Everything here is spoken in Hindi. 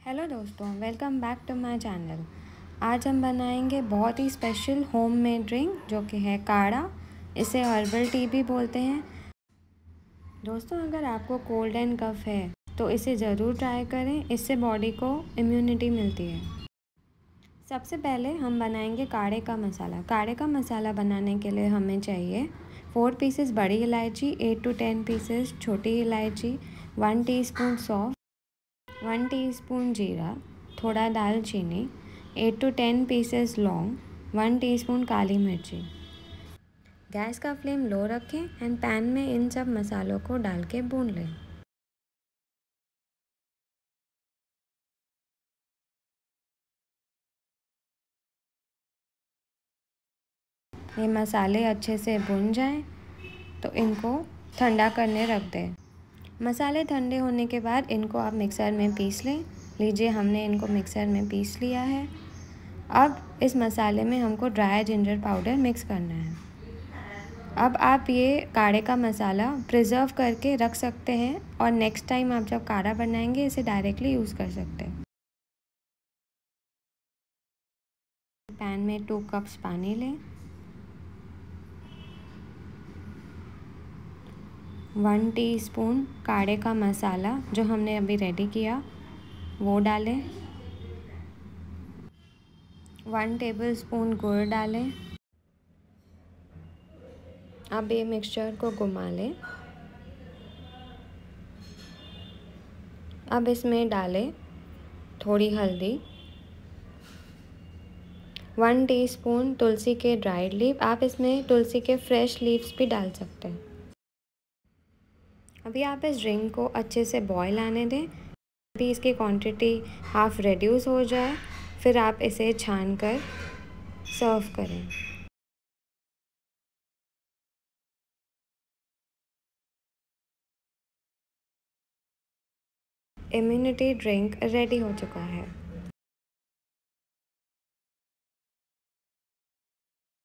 हेलो दोस्तों, welcome back to my channel. आज हम बनाएंगे बहुत ही स्पेशल होममेड ड्रिंक जो कि है काढ़ा। इसे हर्बल टी भी बोलते हैं। दोस्तों, अगर आपको कोल्ड एंड कफ है तो इसे ज़रूर ट्राई करें। इससे बॉडी को इम्यूनिटी मिलती है। सबसे पहले हम बनाएंगे काढ़े का मसाला। काढ़े का मसाला बनाने के लिए हमें चाहिए 4 पीसेस बड़ी इलायची, 8 to 10 पीसेस छोटी इलायची, 1 टीस्पून सौंफ, 1 टीस्पून जीरा, थोड़ा दालचीनी, 8 to 10 पीसेस लौंग, 1 टीस्पून काली मिर्ची। गैस का फ्लेम लो रखें एंड पैन में इन सब मसालों को डाल के भून लें। ये मसाले अच्छे से भुन जाएं तो इनको ठंडा करने रख दें। मसाले ठंडे होने के बाद इनको आप मिक्सर में पीस लें। लीजिए, हमने इनको मिक्सर में पीस लिया है। अब इस मसाले में हमको ड्राई जिंजर पाउडर मिक्स करना है। अब आप ये काढ़े का मसाला प्रिज़र्व करके रख सकते हैं और नेक्स्ट टाइम आप जब काढ़ा बनाएंगे इसे डायरेक्टली यूज़ कर सकते हैं। पैन में 2 कप्स पानी लें, 1 टीस्पून काढ़े का मसाला जो हमने अभी रेडी किया वो डालें, 1 टेबलस्पून गुड़ डालें। अब ये मिक्सचर को घुमा लें। अब इसमें डालें थोड़ी हल्दी, 1 टीस्पून तुलसी के ड्राइड लीफ। आप इसमें तुलसी के फ्रेश लीव्स भी डाल सकते हैं। अभी आप इस ड्रिंक को अच्छे से बॉईल आने दें। अभी इसकी क्वांटिटी हाफ रिड्यूस हो जाए फिर आप इसे छान कर सर्व करें। इम्यूनिटी ड्रिंक रेडी हो चुका है।